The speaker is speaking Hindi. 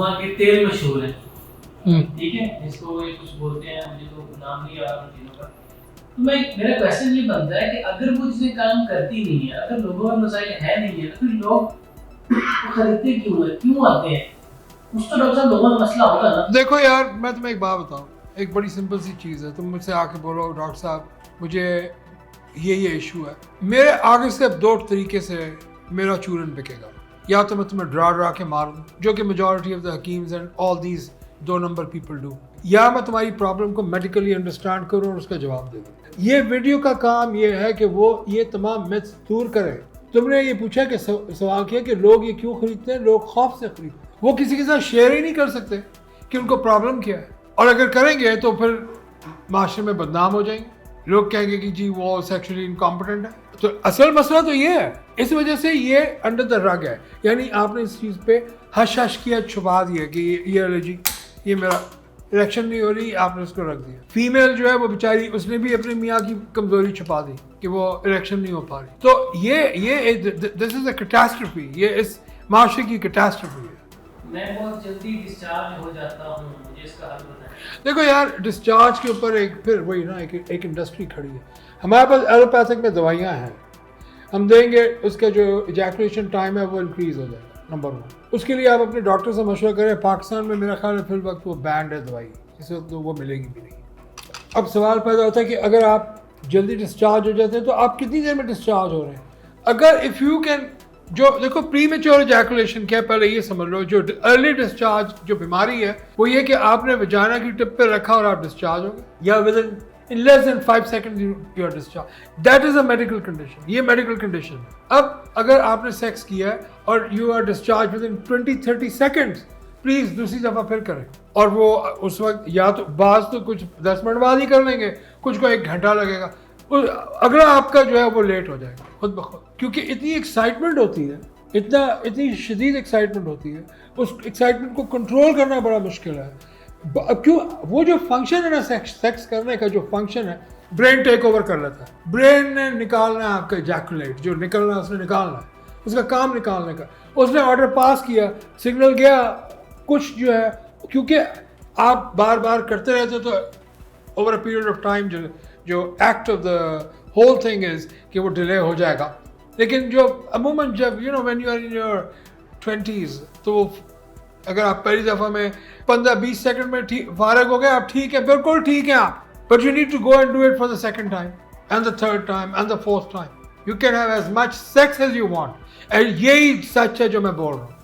कुरमा के तेल मशहूर है, ठीक है, इसको ये कुछ बोलते हैं, मुझे तो नाम नहीं आ रहा उन चीज़ों का। तो मेरा क्वेश्चन ये बनता है कि अगर वो चीज़ें काम करती नहीं है, अगर लोगों में मसाइल है नहीं है, तो फिर लोग खरीदते क्यों है, क्यों आते हैं? कुछ तो डॉक्टर साहब लोगों में मसला होगा ना। देखो यार, मैं तुम्हें एक बात बताऊं, एक बड़ी सिंपल सी चीज़ है। तुम मुझसे आके बोलो डॉक्टर साहब मुझे ये इशू है, मेरे आगे से अब दो तरीके से मेरा चूरन बिकेगा। या तो मैं तुम्हें डरा के मार दूँ, जो कि majority of the hakims and all these 2 number people do, या मैं तुम्हारी प्रॉब्लम को मेडिकली अंडरस्टैंड करूँ और उसका जवाब दे दूँ। ये वीडियो का काम ये है कि वो ये तमाम मिथ्स दूर करे। तुमने ये पूछा कि सवाल किया कि लोग ये क्यों खरीदते हैं, लोग खौफ से खरीदते हैं। वो किसी के साथ शेयर ही नहीं कर सकते कि उनको प्रॉब्लम क्या है, और अगर करेंगे तो फिर माशरे में बदनाम हो जाएंगे। लोग कहेंगे कि जी वो सेक्सुअली इनकॉम्पिटेंट है। तो असल मसला तो ये है, इस वजह से ये अंडर द रग है। यानी आपने इस चीज़ पे हश हश किया, छुपा दिया कि ये एलर्जी, ये मेरा इलेक्शन नहीं हो रही, आपने उसको रख दिया। फीमेल जो है वो बेचारी, उसने भी अपने मियाँ की कमजोरी छुपा दी कि वो इलेक्शन नहीं हो पा रही। तो ये दिस इज अ कैटास्ट्रोफी, ये इस माशरे की कैटास्ट्रोफी है। मैं बहुत जल्दी डिस्चार्ज हो जाता हूँ, मुझे इसका हल बताएं। देखो यार, डिस्चार्ज के ऊपर एक फिर वही ना एक इंडस्ट्री खड़ी है। हमारे पास एलोपैथिक में दवाइयाँ हैं, हम देंगे, उसका जो इजैकुलेशन टाइम है वो इंक्रीज हो जाएगा, नंबर 1। उसके लिए आप अपने डॉक्टर से मशवरा करें। पाकिस्तान में मेरा ख्याल है फिल वक्त वो बैंड है दवाई, इस वक्त तो वो मिलेगी भी नहीं। अब सवाल पैदा होता है कि अगर आप जल्दी डिस्चार्ज हो जाते हैं तो आप कितनी देर में डिस्चार्ज हो रहे हैं। अगर इफ़ यू कैन, जो देखो प्री मेच्योर इजैकुलेशन क्या है, पहले ये समझ लो। जो अर्ली डिस्चार्ज जो बीमारी है वो ये कि आपने वजाना की टिप पे रखा और आप डिस्चार्ज हो गए, या within less than 5 second you are discharge. That is a medical condition, ये मेडिकल कंडीशन है। अब अगर आपने सेक्स किया है और you are discharge within 20-30 seconds, please दूसरी दफा फिर करें। और वो उस वक्त या तो बाज तो कुछ 10 मिनट बाद ही कर लेंगे, कुछ को 1 घंटा लगेगा, अगला आपका जो है वो लेट हो जाएगा खुद ब खुद, क्योंकि इतनी एक्साइटमेंट होती है, इतनी शदीद एक्साइटमेंट होती है, उस एक्साइटमेंट को कंट्रोल करना बड़ा मुश्किल है। क्यों, वो जो फंक्शन है ना, सेक्स करने का जो फंक्शन है, ब्रेन टेक ओवर कर लेता है। ब्रेन ने निकालना है आपका इजैकुलेट, जो निकलना है उसने निकालना है, उसका काम निकालने का। उसने ऑर्डर पास किया, सिग्नल गया, कुछ जो है, क्योंकि आप बार बार करते रहते तो over a period of time जो act of the whole thing is कि वो डिले हो जाएगा। लेकिन जो अमूमन जब when you are in your 20s, तो अगर आप पहली दफ़ा में 15-20 सेकंड में ठीक फारग हो गए, आप ठीक है, बिल्कुल ठीक है आप, but you need to go and do it for the second time and the third time and the fourth time. You can have as much sex as you want, and यही सच है जो मैं बोल रहा हूँ।